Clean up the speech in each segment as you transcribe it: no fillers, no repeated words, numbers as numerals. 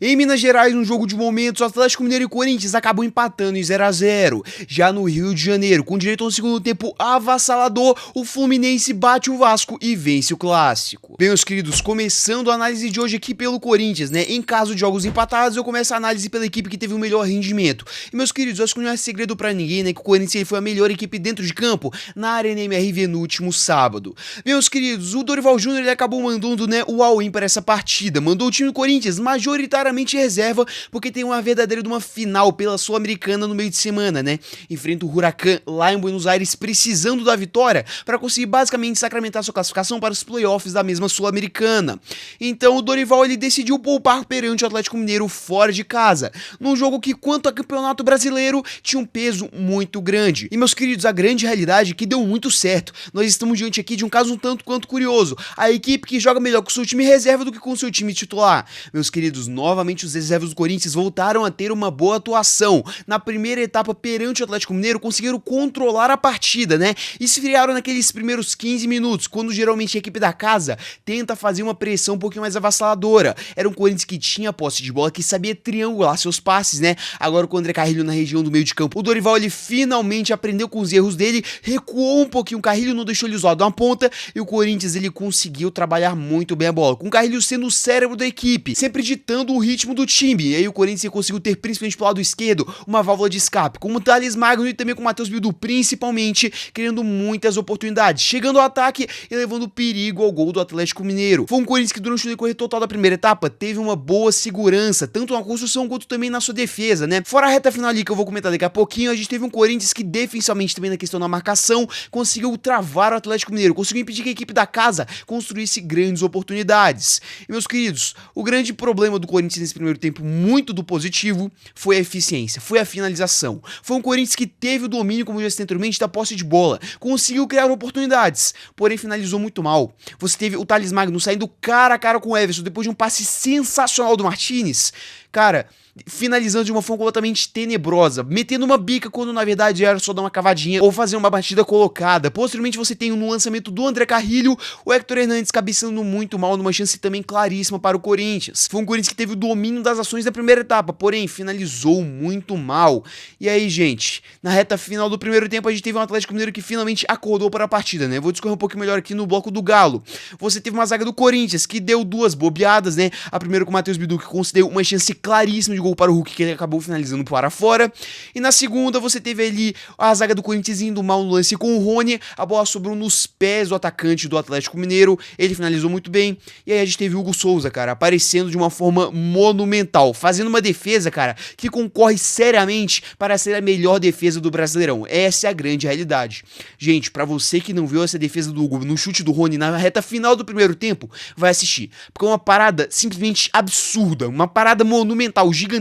Em Minas Gerais, um jogo de momentos, o Atlético Mineiro e Corinthians acabam empatando em 0 a 0. Já no Rio de Janeiro, com direito a um segundo tempo avassalador, o Fluminense bate o Vasco e vence o clássico. Bem, meus queridos, começando a análise de hoje aqui pelo Corinthians, né? Em caso de jogos empatados, eu começo a análise pela equipe que teve o melhor rendimento. E, meus queridos, eu acho que não é segredo pra ninguém, né? Que o Corinthians ele foi a melhor equipe dentro de campo na Arena MRV no último sábado. Bem, meus queridos, o Dorival Júnior ele acabou mandando, né, o all-in para essa partida. Mandou o time do Corinthians majoritariamente reserva, porque tem uma verdadeira de uma final pela Sul-Americana no meio de semana, né? Enfrenta o Huracan lá em Buenos Aires, precisando da vitória para conseguir basicamente sacramentar sua classificação para os playoffs da mesma Sul-Americana. Então o Dorival ele decidiu poupar perante o Atlético Mineiro fora de casa, num jogo que, quanto a campeonato brasileiro, tinha um peso muito grande. E, meus queridos, a grande realidade é que deu muito certo. Nós estamos diante aqui de um caso um tanto quanto curioso. A equipe que joga melhor com o seu time reserva do que com o seu time titular. Meus queridos, novamente os reservas do Corinthians voltaram a ter uma boa atuação. Na primeira etapa perante o Atlético Mineiro, conseguiram controlar a partida, né? Esfriaram naqueles primeiros 15 minutos, quando geralmente a equipe da casa tenta fazer uma pressão um pouquinho mais avassaladora. Era um Corinthians que tinha posse de bola, que sabia triangular seus passes, né? Agora com o André Carrilho na região do meio de campo, o Dorival ele finalmente aprendeu com os erros dele, recuou um pouquinho o Carrilho, não deixou ele isolado uma ponta, e o Corinthians ele conseguiu trabalhar muito bem a bola, com o Carrilho sendo o cérebro da equipe, sempre ditando o ritmo do time. E aí o Corinthians conseguiu ter, principalmente pelo lado esquerdo, uma válvula de escape, como o Thales Magno e também com o Matheus Bildu, principalmente, criando muitas oportunidades, chegando ao ataque e levando perigo ao gol do Atlético Mineiro. Foi um Corinthians que durante o decorrer total da primeira etapa teve uma boa segurança, tanto na construção quanto também na sua defesa, né? Fora a reta final ali que eu vou comentar daqui a pouquinho, a gente teve um Corinthians que defensivamente também na questão da marcação conseguiu travar o Atlético Mineiro, conseguiu impedir que a equipe da casa construísse grandes oportunidades. E, meus queridos, o grande problema do Corinthians nesse primeiro tempo, muito do positivo, foi a eficiência, foi a finalização. Foi um Corinthians que teve o domínio, como eu já disse anteriormente, da posse de bola, conseguiu criar oportunidades, porém finalizou muito mal. Você teve o Thales Magno saindo cara a cara com o Everson depois de um passe sensacional do Martinez, cara, finalizando de uma forma completamente tenebrosa, metendo uma bica quando na verdade era só dar uma cavadinha ou fazer uma batida colocada. Posteriormente você tem no lançamento do André Carrilho, o Héctor Hernandes cabeceando muito mal numa chance também claríssima para o Corinthians. Foi um Corinthians que teve o domínio das ações da primeira etapa, porém finalizou muito mal. E aí, gente, na reta final do primeiro tempo a gente teve um Atlético Mineiro que finalmente acordou para a partida, né? Vou discorrer um pouco melhor aqui no bloco do Galo. Você teve uma zaga do Corinthians que deu duas bobeadas, né? A primeira com o Matheus Bildu, que concedeu uma chance claríssima de gol para o Hulk, que ele acabou finalizando para fora. E na segunda você teve ali a zaga do Corinthians indo mal no lance com o Rony, a bola sobrou nos pés do atacante do Atlético Mineiro, ele finalizou muito bem. E aí a gente teve o Hugo Souza, cara, aparecendo de uma forma monumental, fazendo uma defesa, cara, que concorre seriamente para ser a melhor defesa do Brasileirão. Essa é a grande realidade. Gente, pra você que não viu essa defesa do Hugo no chute do Rony na reta final do primeiro tempo, vai assistir, porque é uma parada simplesmente absurda, uma parada monumental, gigantesca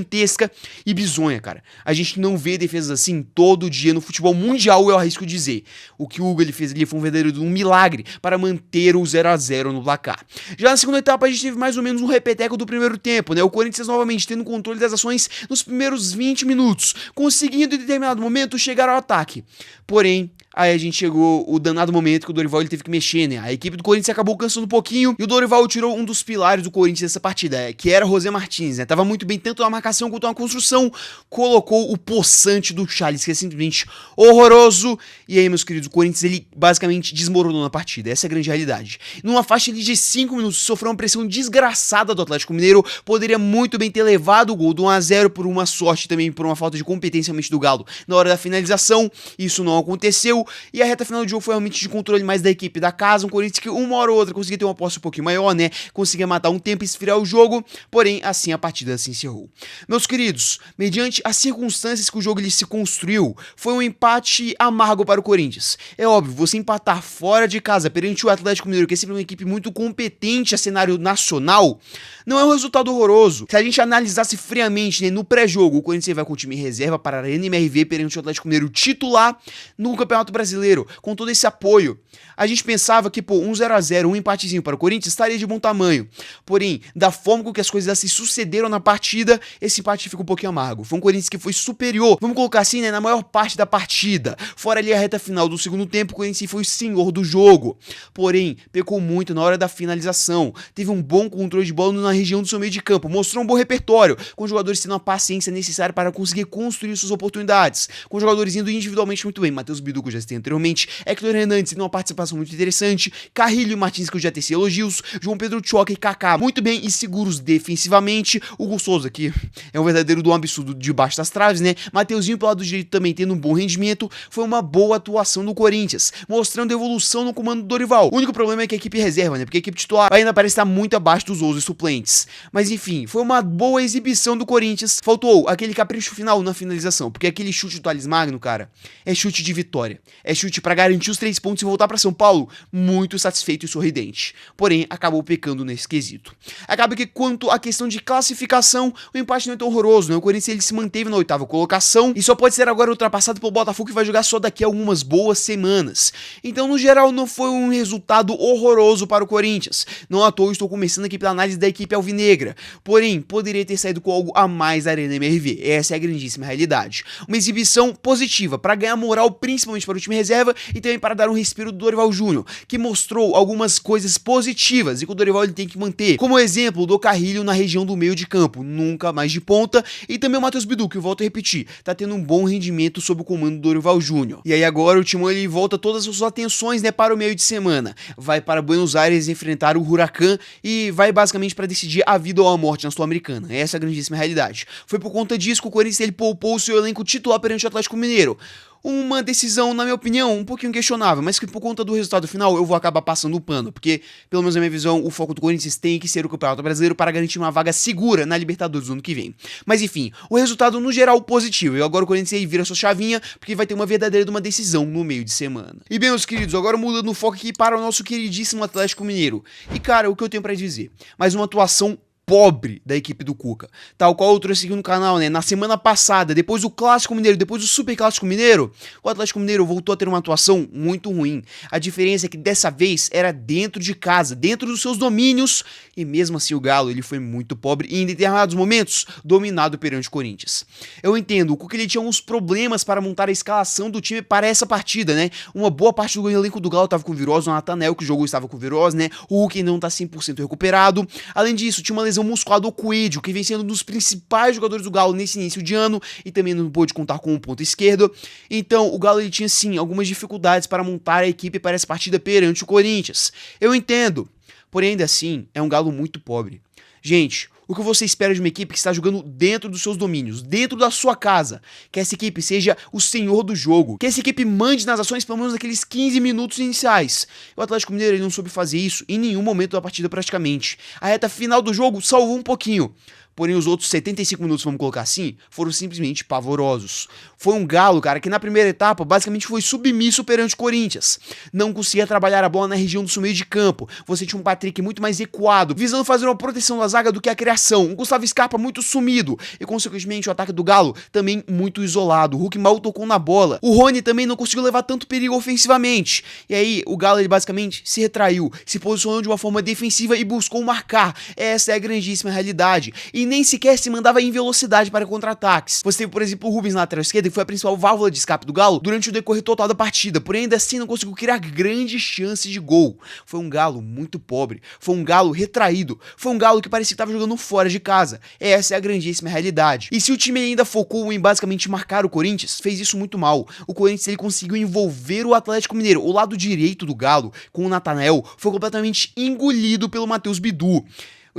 e bizonha, cara. A gente não vê defesas assim todo dia no futebol mundial, eu arrisco dizer. O que o Hugo ele fez ali foi um verdadeiro milagre para manter o 0 a 0 no placar. Já na segunda etapa a gente teve mais ou menos um repeteco do primeiro tempo, né? O Corinthians novamente tendo controle das ações nos primeiros 20 minutos, conseguindo em determinado momento chegar ao ataque. Porém, aí a gente chegou o danado momento que o Dorival ele teve que mexer, né? A equipe do Corinthians acabou cansando um pouquinho e o Dorival tirou um dos pilares do Corinthians dessa partida, que era o José Martins, né? Tava muito bem tanto na marcação quanto na construção, colocou o poçante do Charles, que é simplesmente horroroso. E aí, meus queridos, o Corinthians ele basicamente desmoronou na partida, essa é a grande realidade. Numa faixa de 5 minutos, sofreu uma pressão desgraçada do Atlético Mineiro, poderia muito bem ter levado o gol do 1 a 0 por uma sorte também, por uma falta de competência realmente do Galo na hora da finalização. Isso não aconteceu. E a reta final do jogo foi realmente de controle mais da equipe da casa, um Corinthians que uma hora ou outra conseguia ter uma posse um pouquinho maior, né? Conseguia matar um tempo e esfriar o jogo, porém assim a partida se encerrou. Meus queridos, mediante as circunstâncias que o jogo ele se construiu, foi um empate amargo para o Corinthians. É óbvio, você empatar fora de casa perante o Atlético Mineiro, que é sempre uma equipe muito competente a cenário nacional, não é um resultado horroroso. Se a gente analisasse friamente, né, no pré-jogo, o Corinthians vai com o time em reserva para a Arena MRV perante o Atlético Mineiro titular no Campeonato Campeonato Brasileiro, com todo esse apoio. A gente pensava que, um 0x0, um empatezinho para o Corinthians estaria de bom tamanho. Porém, da forma com que as coisas se sucederam na partida, esse empate fica um pouquinho amargo. Foi um Corinthians que foi superior, vamos colocar assim, né, na maior parte da partida. Fora ali a reta final do segundo tempo, o Corinthians foi o senhor do jogo. Porém, pecou muito na hora da finalização. Teve um bom controle de bola na região do seu meio de campo. Mostrou um bom repertório, com os jogadores tendo a paciência necessária para conseguir construir suas oportunidades. Com os jogadores indo individualmente muito bem. Matheus Bidu, que eu já citei anteriormente. Hector Hernandes tendo uma participação muito interessante. Carrilho e Martins, que eu já teci elogios. João Pedro Choque e Kaká muito bem e seguros defensivamente. Hugo Souza, que é um verdadeiro do absurdo debaixo das traves, né? Mateuzinho pelo lado direito também tendo um bom rendimento. Foi uma boa atuação do Corinthians, mostrando evolução no comando do Dorival. O único problema é que a equipe reserva, né? Porque a equipe titular ainda parece estar muito abaixo dos 11 suplentes. Mas enfim, foi uma boa exibição do Corinthians. Faltou aquele capricho final na finalização, porque aquele chute do Thales Magno, cara, é chute de vitória. É chute pra garantir os 3 pontos e voltar pra São Paulo muito satisfeito e sorridente. Porém, acabou pecando nesse quesito. Acaba que quanto à questão de classificação, o empate não é tão horroroso, né? O Corinthians ele se manteve na 8ª colocação e só pode ser agora ultrapassado pelo Botafogo, que vai jogar só daqui a algumas boas semanas. Então, no geral, não foi um resultado horroroso para o Corinthians. Não à toa estou começando aqui pela análise da equipe alvinegra. Porém, poderia ter saído com algo a mais da Arena MRV. Essa é a grandíssima realidade. Uma exibição positiva para ganhar moral, principalmente para o time reserva e também para dar um respiro do Dorival Júnior, que mostrou algumas coisas positivas e que o Dorival ele tem que manter. Como exemplo do Carrilho na região do meio de campo, nunca mais de ponta, e também o Matheus Bidu, que eu volto a repetir, tá tendo um bom rendimento sob o comando do Dorival Júnior. E aí agora o Timão ele volta todas as suas atenções, né, para o meio de semana. Vai para Buenos Aires enfrentar o Huracan e vai basicamente para decidir a vida ou a morte na Sul-Americana. Essa é a grandíssima realidade. Foi por conta disso que o Corinthians ele poupou o seu elenco titular perante o Atlético Mineiro. Uma decisão, na minha opinião, um pouquinho questionável, mas que por conta do resultado final eu vou acabar passando o pano, porque, pelo menos na minha visão, o foco do Corinthians tem que ser o Campeonato Brasileiro para garantir uma vaga segura na Libertadores do ano que vem. Mas enfim, o resultado no geral positivo, e agora o Corinthians aí vira sua chavinha, porque vai ter uma verdadeira de uma decisão no meio de semana. E bem, meus queridos, agora mudando o foco aqui para o nosso queridíssimo Atlético Mineiro. E cara, o que eu tenho pra dizer? Mais uma atuação pobre da equipe do Cuca, tal qual eu trouxe aqui no canal, né, na semana passada, depois do Clássico Mineiro, depois do Super Clássico Mineiro, o Atlético Mineiro voltou a ter uma atuação muito ruim. A diferença é que dessa vez era dentro de casa, dentro dos seus domínios, e mesmo assim o Galo, ele foi muito pobre e em determinados momentos, dominado perante o Corinthians. Eu entendo, o Cuca ele tinha uns problemas para montar a escalação do time para essa partida, né, uma boa parte do elenco do Galo estava com virose, o Nathanael que jogou estava com virose, né, o Hulk ainda não tá 100% recuperado, além disso, tinha uma lesão muscular do Coelho, que vem sendo um dos principais jogadores do Galo nesse início de ano e também não pôde contar com um ponto esquerdo. Então o Galo ele tinha sim algumas dificuldades para montar a equipe para essa partida perante o Corinthians. Eu entendo, porém ainda assim é um Galo muito pobre. Gente, o que você espera de uma equipe que está jogando dentro dos seus domínios, dentro da sua casa? Que essa equipe seja o senhor do jogo, que essa equipe mande nas ações pelo menos naqueles 15 minutos iniciais. O Atlético Mineiro ele não soube fazer isso em nenhum momento da partida praticamente. A reta final do jogo salvou um pouquinho. Porém, os outros 75 minutos, vamos colocar assim, foram simplesmente pavorosos. Foi um Galo, cara, que na primeira etapa basicamente foi submisso perante o Corinthians. Não conseguia trabalhar a bola na região do seu meio de campo. Você tinha um Patrick muito mais recuado, visando fazer uma proteção da zaga do que a criação. Um Gustavo Scarpa muito sumido. E, consequentemente, o ataque do Galo também muito isolado. O Hulk mal tocou na bola. O Rony também não conseguiu levar tanto perigo ofensivamente. E aí, o Galo, ele basicamente se retraiu, se posicionou de uma forma defensiva e buscou marcar. Essa é a grandíssima realidade. E nem sequer se mandava em velocidade para contra-ataques. Você teve, por exemplo, o Rubens na lateral esquerda, que foi a principal válvula de escape do Galo durante o decorrer total da partida, porém ainda assim não conseguiu criar grandes chances de gol. Foi um Galo muito pobre, foi um Galo retraído, foi um Galo que parecia que estava jogando fora de casa. Essa é a grandíssima realidade. E se o time ainda focou em basicamente marcar o Corinthians, fez isso muito mal. O Corinthians ele conseguiu envolver o Atlético Mineiro. O lado direito do Galo, com o Nathanael, foi completamente engolido pelo Matheus Bidu.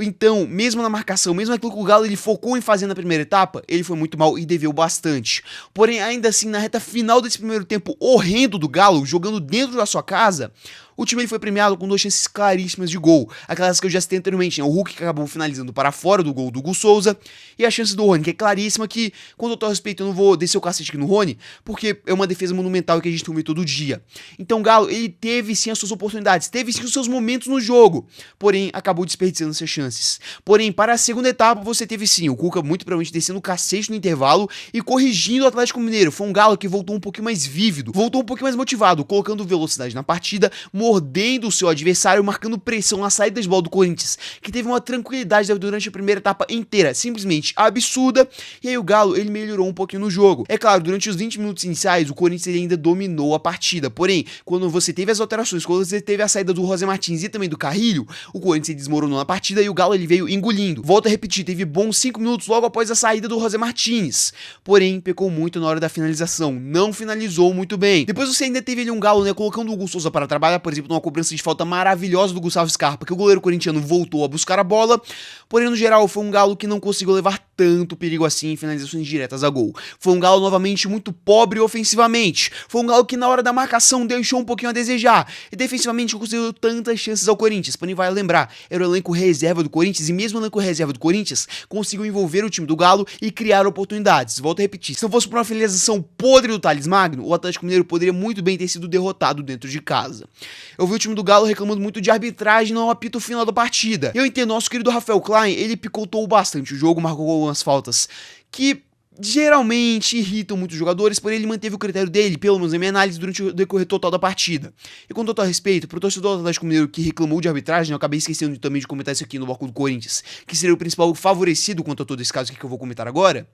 Então, mesmo na marcação, mesmo aquilo que o Galo ele focou em fazer na primeira etapa, ele foi muito mal e deveu bastante. Porém, ainda assim, na reta final desse primeiro tempo horrendo do Galo, jogando dentro da sua casa, O time ele foi premiado com 2 chances claríssimas de gol, aquelas que eu já citei anteriormente, né? O Hulk que acabou finalizando para fora do gol do Hugo Souza, e a chance do Rony, que é claríssima, que com todo respeito eu não vou descer o cacete aqui no Rony, porque é uma defesa monumental que a gente tem que ver todo dia. Então o Galo, ele teve sim as suas oportunidades, teve sim os seus momentos no jogo, porém acabou desperdiçando essas chances. Porém, para a segunda etapa, você teve sim o Cuca muito provavelmente descendo o cacete no intervalo e corrigindo o Atlético Mineiro. Foi um Galo que voltou um pouquinho mais vívido, voltou um pouquinho mais motivado, colocando velocidade na partida, mordendo o seu adversário, marcando pressão na saída de bola do Corinthians, que teve uma tranquilidade durante a primeira etapa inteira, simplesmente absurda, e aí o Galo, ele melhorou um pouquinho no jogo. É claro, durante os 20 minutos iniciais, o Corinthians ele ainda dominou a partida, porém, quando você teve as alterações, quando você teve a saída do Roger Martins e também do Carrilho, o Corinthians desmoronou na partida e o Galo ele veio engolindo. Volto a repetir, teve bons 5 minutos logo após a saída do Roger Martins, porém, pecou muito na hora da finalização, não finalizou muito bem. Depois você ainda teve ali um Galo, né, colocando o Hugo Souza para trabalhar, por exemplo, numa cobrança de falta maravilhosa do Gustavo Scarpa, que o goleiro corintiano voltou a buscar a bola, porém, no geral, foi um Galo que não conseguiu levar tanto perigo assim em finalizações diretas a gol. Foi um Galo novamente muito pobre ofensivamente. Foi um Galo que na hora da marcação deixou um pouquinho a desejar. E defensivamente não conseguiu tantas chances ao Corinthians. Porém, vai lembrar, era o elenco reserva do Corinthians e mesmo o elenco reserva do Corinthians conseguiu envolver o time do Galo e criar oportunidades. Volto a repetir, se não fosse por uma finalização podre do Thales Magno, o Atlético Mineiro poderia muito bem ter sido derrotado dentro de casa. Eu vi o time do Galo reclamando muito de arbitragem no apito final da partida. Eu entendo, nosso querido Rafael Klein, ele picotou bastante o jogo, marcou algumas faltas que geralmente irritam muitos jogadores, porém ele manteve o critério dele, pelo menos na minha análise, durante o decorrer total da partida. E com total respeito, pro torcedor do Atlético Mineiro que reclamou de arbitragem, eu acabei esquecendo também de comentar isso aqui no bloco do Corinthians, que seria o principal favorecido quanto a todo esse caso que eu vou comentar agora.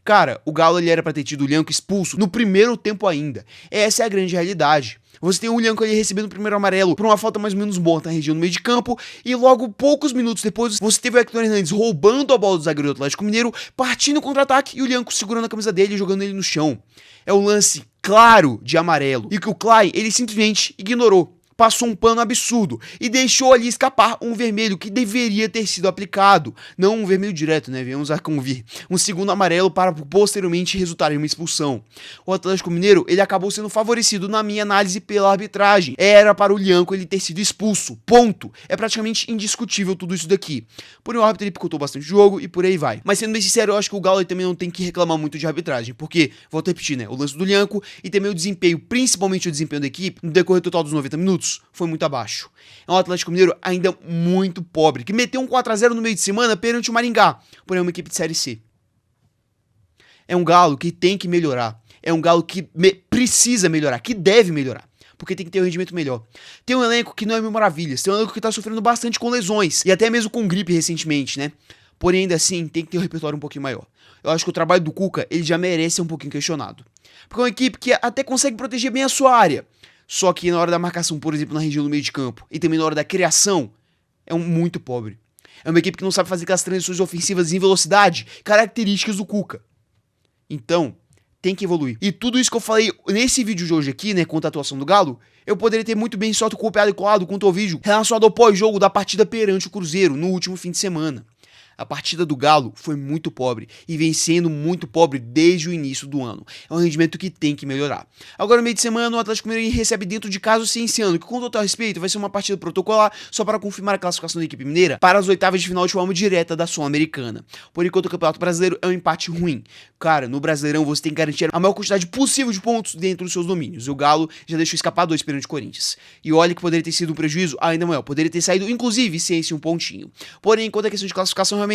Cara, o Galo ele era pra ter tido o Lhanco expulso no primeiro tempo ainda. Essa é a grande realidade. Você tem o Lhanco ali recebendo o primeiro amarelo por uma falta mais ou menos morta na região do meio de campo, e logo poucos minutos depois você teve o Hector Hernandes roubando a bola do zagueiro do Atlético Mineiro, partindo contra-ataque e o Lhanco segurando a camisa dele e jogando ele no chão. É um lance claro de amarelo, e que o Klein ele simplesmente ignorou. Passou um pano absurdo e deixou ali escapar um vermelho que deveria ter sido aplicado. Não um vermelho direto, né? Vamos a convir. Um segundo amarelo para posteriormente resultar em uma expulsão. O Atlético Mineiro, ele acabou sendo favorecido na minha análise pela arbitragem. Era para o Lhanco ele ter sido expulso. Ponto. É praticamente indiscutível tudo isso daqui. Porém o árbitro ele picotou bastante o jogo e por aí vai. Mas sendo bem sincero, eu acho que o Galo também não tem que reclamar muito de arbitragem, porque, volto a repetir, né? O lance do Lhanco e também o desempenho, principalmente o desempenho da equipe, no decorrer total dos 90 minutos, foi muito abaixo. É um Atlético Mineiro ainda muito pobre, que meteu um 4-0 no meio de semana perante o Maringá, porém é uma equipe de Série C. É um Galo que tem que melhorar, é um Galo que precisa melhorar, que deve melhorar, porque tem que ter um rendimento melhor. Tem um elenco que não é mil maravilhas, tem um elenco que tá sofrendo bastante com lesões, e até mesmo com gripe recentemente, né? Porém ainda assim tem que ter um repertório um pouquinho maior. Eu acho que o trabalho do Cuca, ele já merece ser um pouquinho questionado. Porque é uma equipe que até consegue proteger bem a sua área, só que na hora da marcação, por exemplo, na região do meio de campo, e também na hora da criação, é muito pobre. É uma equipe que não sabe fazer aquelas transições ofensivas em velocidade, características do Cuca. Então, tem que evoluir. E tudo isso que eu falei nesse vídeo de hoje aqui, né, quanto à atuação do Galo, eu poderia ter muito bem só copiado e colado quanto ao vídeo relacionado ao pós-jogo da partida perante o Cruzeiro, no último fim de semana. A partida do Galo foi muito pobre e vem sendo muito pobre desde o início do ano. É um rendimento que tem que melhorar. Agora, no meio de semana, o Atlético Mineiro recebe dentro de casa o Cienciano, que com total respeito vai ser uma partida protocolar só para confirmar a classificação da equipe mineira para as oitavas de final de forma direta da Sul-Americana. Por enquanto, o Campeonato Brasileiro é um empate ruim. Cara, no Brasileirão você tem que garantir a maior quantidade possível de pontos dentro dos seus domínios. O Galo já deixou escapar 2 perante o Corinthians. E olha que poderia ter sido um prejuízo ainda maior. Poderia ter saído, inclusive, sem esse um pontinho. Porém, enquanto a questão de classificação realmente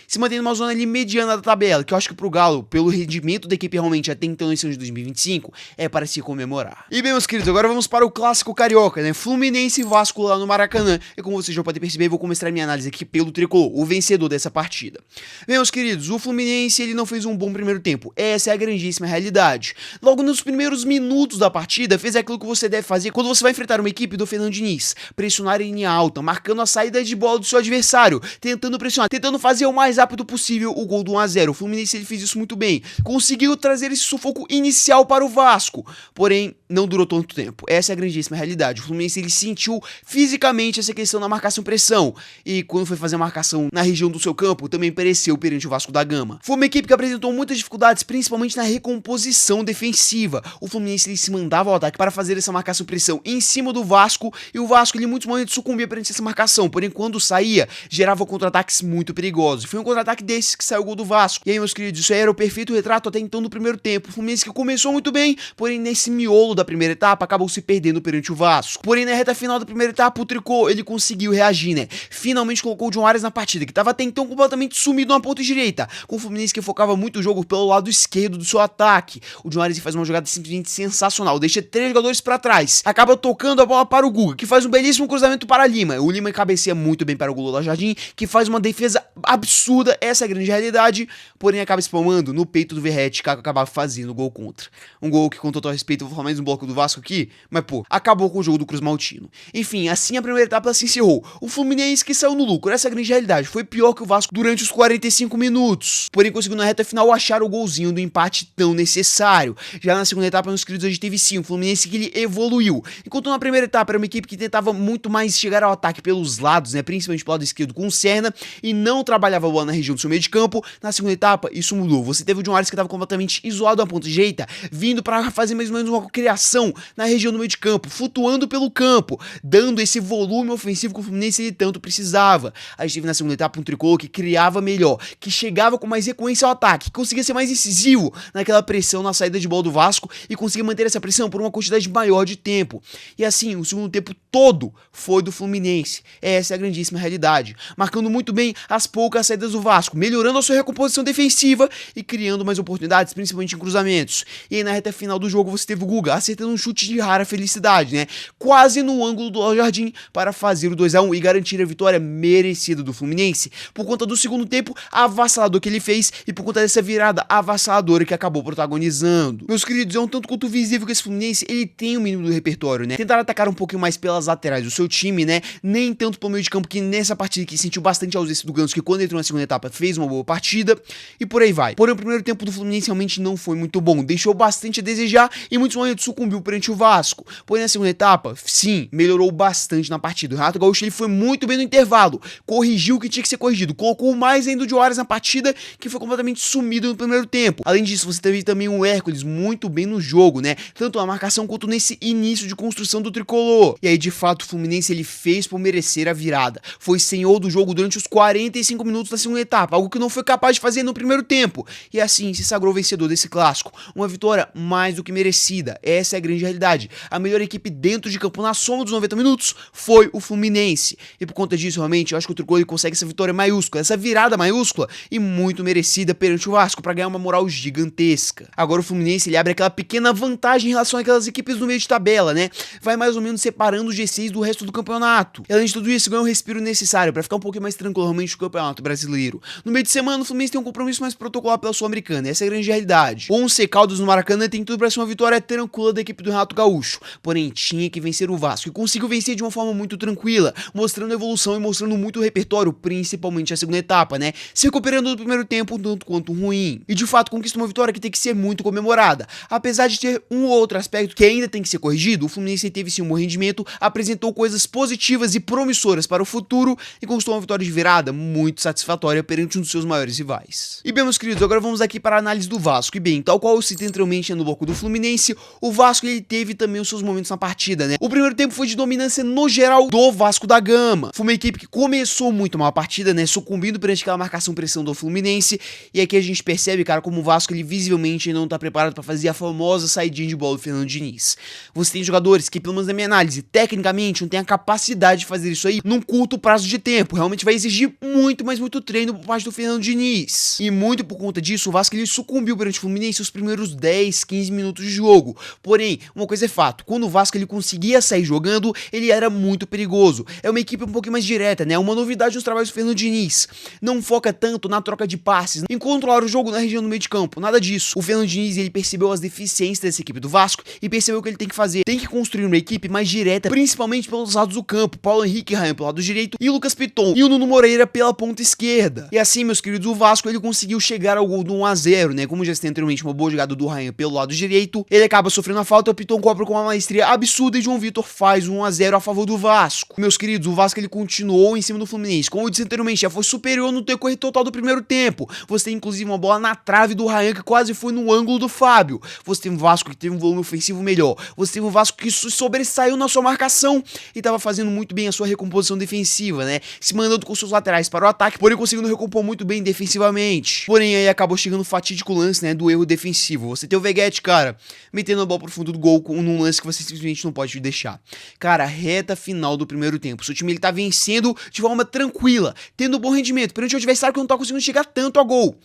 se mantém numa zona ali mediana da tabela, que eu acho que pro Galo, pelo rendimento da equipe realmente até então nesse ano de 2025, é para se comemorar. E bem, meus queridos, agora vamos para o clássico carioca, né? Fluminense e Vasco lá no Maracanã. E como vocês já podem perceber, eu vou começar a minha análise aqui pelo tricolor, o vencedor dessa partida. Bem, meus queridos, o Fluminense ele não fez um bom primeiro tempo. Essa é a grandíssima realidade. Logo nos primeiros minutos da partida, fez aquilo que você deve fazer quando você vai enfrentar uma equipe do Fernando Diniz. Pressionar em linha alta, marcando a saída de bola do seu adversário, tentando pressionar, tentando fazer o mais rápido possível o gol do 1-0. O Fluminense ele fez isso muito bem. Conseguiu trazer esse sufoco inicial para o Vasco. Porém, não durou tanto tempo. Essa é a grandíssima realidade. O Fluminense ele sentiu fisicamente essa questão da marcação-pressão. E quando foi fazer a marcação na região do seu campo, também pereceu perante o Vasco da Gama. Foi uma equipe que apresentou muitas dificuldades, principalmente na recomposição defensiva. O Fluminense ele se mandava ao ataque para fazer essa marcação-pressão em cima do Vasco. E o Vasco ele, em muitos momentos sucumbia perante essa marcação. Porém, quando saía, gerava contra-ataques muito perigosos. Foi um contra-ataque desses que saiu o gol do Vasco. E aí, meus queridos, isso aí era o perfeito retrato até então do primeiro tempo. O Fluminense que começou muito bem, porém nesse miolo da primeira etapa acabou se perdendo perante o Vasco. Porém na reta final da primeira etapa o Tricô ele conseguiu reagir, né? Finalmente colocou o John Arias na partida, que estava até então completamente sumido na ponta direita, com o Fluminense que focava muito o jogo pelo lado esquerdo do seu ataque. O John Arias faz uma jogada simplesmente sensacional, deixa 3 jogadores para trás, acaba tocando a bola para o Guga, que faz um belíssimo cruzamento para Lima. O Lima cabeceia muito bem para o gol do Jardim, que faz uma defesa absurda, essa é a grande realidade, porém acaba espalmando no peito do Verratti, que acaba fazendo o gol contra. Um gol que, com total respeito, eu vou falar mais um bloco do Vasco aqui, mas pô, acabou com o jogo do Cruz Maltino. Enfim, assim a primeira etapa se encerrou. O Fluminense que saiu no lucro, essa é a grande realidade, foi pior que o Vasco durante os 45 minutos, porém conseguiu na reta final achar o golzinho do empate tão necessário. Já na segunda etapa, meus queridos, a gente teve sim, o Fluminense que ele evoluiu. Enquanto na primeira etapa era uma equipe que tentava muito mais chegar ao ataque pelos lados, né, principalmente pelo lado esquerdo com o Serna, e não trabalhava a bola na região do seu meio de campo, na segunda etapa isso mudou. Você teve o John Arias que estava completamente isolado na ponta direita, vindo para fazer mais ou menos uma criação na região do meio de campo, flutuando pelo campo, dando esse volume ofensivo que o Fluminense ele tanto precisava. A gente teve na segunda etapa um Tricolor que criava melhor, que chegava com mais frequência ao ataque, que conseguia ser mais incisivo naquela pressão na saída de bola do Vasco e conseguia manter essa pressão por uma quantidade maior de tempo. E assim, o segundo tempo todo foi do Fluminense. Essa é a grandíssima realidade, marcando muito bem as poucas saídas do Vasco, melhorando a sua recomposição defensiva e criando mais oportunidades, principalmente em cruzamentos. E aí na reta final do jogo você teve o Guga acertando um chute de rara felicidade, né? Quase no ângulo do Jardim para fazer o 2-1 e garantir a vitória merecida do Fluminense, por conta do segundo tempo avassalador que ele fez e por conta dessa virada avassaladora que acabou protagonizando. Meus queridos, é um tanto quanto visível que esse Fluminense ele tem o mínimo do repertório, né? Tentar atacar um pouquinho mais pelas laterais do seu time, né? Nem tanto pelo meio de campo, que nessa partida que sentiu bastante a ausência do Ganso, que quando entrou na segunda etapa fez uma boa partida e por aí vai. Porém o primeiro tempo do Fluminense realmente não foi muito bom, deixou bastante a desejar e em muitos momentos sucumbiu perante o Vasco. Porém na segunda etapa, sim, melhorou bastante na partida. O Renato Gaúcho ele foi muito bem no intervalo, corrigiu o que tinha que ser corrigido, colocou mais ainda o John Arias na partida, que foi completamente sumido no primeiro tempo. Além disso, você teve também o Hércules muito bem no jogo, né? Tanto na marcação quanto nesse início de construção do Tricolor. E aí, de fato, o Fluminense ele fez por merecer a virada. Foi senhor do jogo durante os 45 minutos da segunda etapa, algo que não foi capaz de fazer no primeiro tempo. E assim, se sagrou vencedor desse clássico. Uma vitória mais do que merecida. Essa é a grande realidade. A melhor equipe dentro de campo na soma dos 90 minutos foi o Fluminense. E por conta disso, realmente, eu acho que o Tricolor consegue essa vitória maiúscula, essa virada maiúscula e muito merecida perante o Vasco para ganhar uma moral gigantesca. Agora o Fluminense ele abre aquela pequena vantagem em relação àquelas equipes do meio de tabela, né? Vai mais ou menos separando o G6 do resto do campeonato. E além de tudo isso, ganha o respiro necessário para ficar um pouquinho mais tranquilo realmente no campeonato brasileiro. No meio de semana, o Fluminense tem um compromisso mais protocolar pela Sul-Americana. Essa é a grande realidade. O 11 Caldas no Maracanã tem tudo para ser uma vitória tranquila da equipe do Renato Gaúcho. Porém, tinha que vencer o Vasco e conseguiu vencer de uma forma muito tranquila, mostrando evolução e mostrando muito repertório, principalmente a segunda etapa, né? Se recuperando do primeiro tempo, tanto quanto ruim. E de fato conquistou uma vitória que tem que ser muito comemorada. Apesar de ter um ou outro aspecto que ainda tem que ser corrigido, o Fluminense teve sim um bom rendimento, apresentou coisas positivas e promissoras para o futuro e conquistou uma vitória de virada muito satisfatória perante um dos seus maiores rivais. E bem, meus queridos, agora vamos aqui para a análise do Vasco. E bem, tal qual eu citei anteriormente no bloco do Fluminense, o Vasco ele teve também os seus momentos na partida, né? O primeiro tempo foi de dominância no geral do Vasco da Gama. Foi uma equipe que começou muito mal a partida, né? Sucumbindo perante aquela marcação-pressão do Fluminense. E aqui a gente percebe, cara, como o Vasco ele visivelmente não tá preparado para fazer a famosa saidinha de bola do Fernando Diniz. Você tem jogadores que, pelo menos na minha análise, tecnicamente não tem a capacidade de fazer isso aí num curto prazo de tempo. Realmente vai exigir muito, mas muito treino por parte do Fernando Diniz. E muito por conta disso, o Vasco ele sucumbiu perante o Fluminense os primeiros 10, 15 minutos de jogo. Porém, uma coisa é fato, quando o Vasco ele conseguia sair jogando, ele era muito perigoso. É uma equipe um pouquinho mais direta, né? Uma novidade nos trabalhos do Fernando Diniz. Não foca tanto na troca de passes, em controlar o jogo na região do meio de campo, nada disso. O Fernando Diniz ele percebeu as deficiências dessa equipe do Vasco e percebeu o que ele tem que fazer. Tem que construir uma equipe mais direta, principalmente pelos lados do campo. Paulo Henrique e Ryan pelo lado direito e o Lucas Piton e o Nuno Moreira pela ponta esquerda. E assim, meus queridos, o Vasco ele conseguiu chegar ao gol do 1-0, né? Como já citei anteriormente, uma boa jogada do Ryan pelo lado direito. Ele acaba sofrendo Na falta, o Piton cobra com uma maestria absurda e João Vitor faz 1-0 a favor do Vasco. Meus queridos, o Vasco ele continuou em cima do Fluminense. Como eu disse anteriormente, já foi superior no decorrer total do primeiro tempo. Você tem inclusive uma bola na trave do Ryan que quase foi no ângulo do Fábio. Você tem um Vasco que teve um volume ofensivo melhor. Você tem um Vasco que sobressaiu na sua marcação e estava fazendo muito bem a sua recomposição defensiva, né? Se mandando com seus laterais para o ataque, porém conseguindo recompor muito bem defensivamente. Porém aí acabou chegando o fatídico lance, né, do erro defensivo. Você tem o Veguete, cara, metendo a bola pro fundo do gol num lance que você simplesmente não pode deixar. Cara, reta final do primeiro tempo. Seu time ele tá vencendo de forma tranquila, tendo bom rendimento, perante o adversário que não tá conseguindo chegar tanto a gol.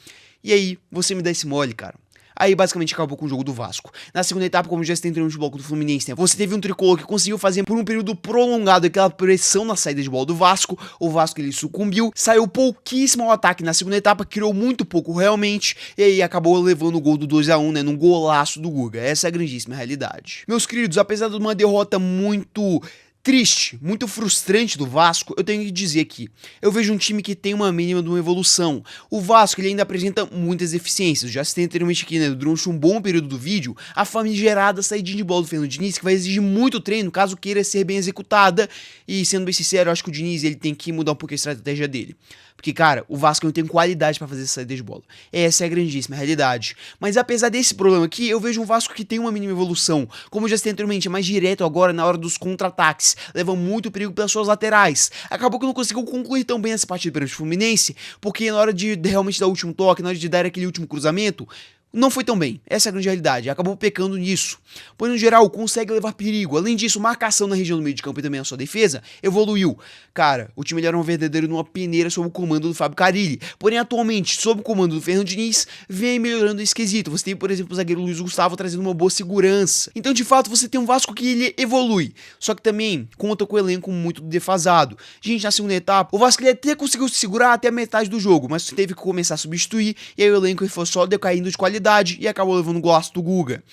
E aí, você me dá esse mole, cara. Aí basicamente acabou com o jogo do Vasco. Na segunda etapa, como já tem no bloco do Fluminense, né? Você teve um tricolor que conseguiu fazer por um período prolongado aquela pressão na saída de bola do Vasco. O Vasco ele sucumbiu, saiu pouquíssimo ao ataque na segunda etapa, criou muito pouco realmente, e aí acabou levando o gol do 2-1, né? Num golaço do Guga. Essa é a grandíssima realidade. Meus queridos, apesar de uma derrota muito triste, muito frustrante do Vasco, eu tenho que dizer aqui, eu vejo um time que tem uma mínima de uma evolução. O Vasco ele ainda apresenta muitas deficiências, já citei anteriormente aqui, né, durante um bom período do vídeo, a famigerada saída de bola do Fernando Diniz, que vai exigir muito treino caso queira ser bem executada, e sendo bem sincero, eu acho que o Diniz ele tem que mudar um pouco a estratégia dele. Porque, cara, o Vasco não tem qualidade pra fazer essa saída de bola. Essa é a grandíssima realidade. Mas apesar desse problema aqui, eu vejo um Vasco que tem uma mínima evolução. Como eu já citei anteriormente, é mais direto agora na hora dos contra-ataques. Leva muito perigo pelas suas laterais. Acabou que não conseguiu concluir tão bem essa partida perante o Fluminense, porque na hora de realmente dar o último toque, na hora de dar aquele último cruzamento, não foi tão bem, essa é a grande realidade, acabou pecando nisso. Pois no geral, consegue levar perigo. Além disso, marcação na região do meio de campo e também a sua defesa evoluiu. Cara, o time era um verdadeiro numa peneira sob o comando do Fábio Carille. Porém, atualmente, sob o comando do Fernando Diniz, vem melhorando esse quesito. Você tem, por exemplo, o zagueiro Luiz Gustavo trazendo uma boa segurança. Então, de fato, você tem um Vasco que ele evolui. Só que também conta com o elenco muito defasado. Gente, na segunda etapa, o Vasco ele até conseguiu se segurar até a metade do jogo, mas teve que começar a substituir, e aí o elenco ele foi só decaindo de qualidade e acabou levando o golaço do Guga.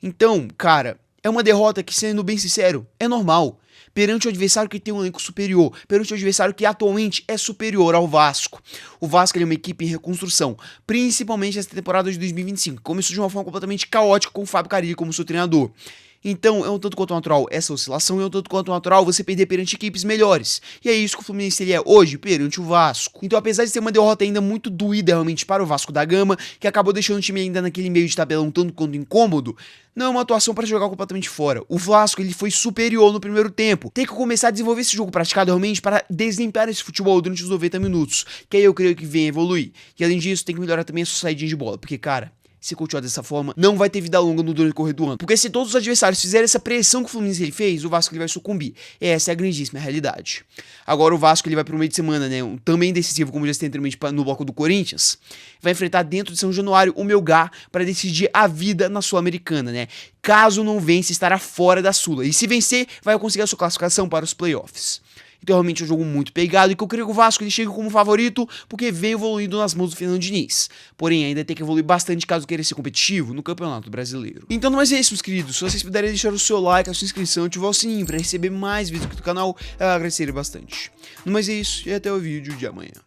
Então, cara, é uma derrota que, sendo bem sincero, é normal. Perante o adversário que tem um elenco superior, perante o adversário que atualmente é superior ao Vasco. O Vasco ele é uma equipe em reconstrução, principalmente essa temporada de 2025, que começou de uma forma completamente caótica com o Fábio Carille como seu treinador. Então, é um tanto quanto natural essa oscilação, é um tanto quanto natural você perder perante equipes melhores. E é isso que o Fluminense ele é hoje perante o Vasco. Então, apesar de ser uma derrota ainda muito doída realmente para o Vasco da Gama, que acabou deixando o time ainda naquele meio de tabela um tanto quanto incômodo, não é uma atuação para jogar completamente fora. O Vasco ele foi superior no primeiro tempo. Tem que começar a desenvolver esse jogo praticado realmente para desempenhar esse futebol durante os 90 minutos, que aí eu creio que vem evoluir. E além disso, tem que melhorar também a sua saída de bola, porque, cara, se continuar dessa forma, não vai ter vida longa no decorrer do ano. Porque se todos os adversários fizerem essa pressão que o Fluminense ele fez, o Vasco ele vai sucumbir. Essa é a grandíssima realidade. Agora o Vasco ele vai pro meio de semana, né? Também decisivo, como já citei anteriormente no bloco do Corinthians. Vai enfrentar dentro de São Januário o Melgar para decidir a vida na Sul-Americana, né? Caso não vença, estará fora da Sula. E se vencer, vai conseguir a sua classificação para os playoffs. Então realmente é um jogo muito pegado e que eu creio que o Vasco ele chega como favorito porque vem evoluindo nas mãos do Fernando Diniz. Porém, ainda tem que evoluir bastante caso queira ser competitivo no Campeonato Brasileiro. Então não é isso, meus queridos. Se vocês puderem deixar o seu like, a sua inscrição e ativar o sininho para receber mais vídeos aqui do canal, eu agradeceria bastante. Não mais é isso e até o vídeo de amanhã.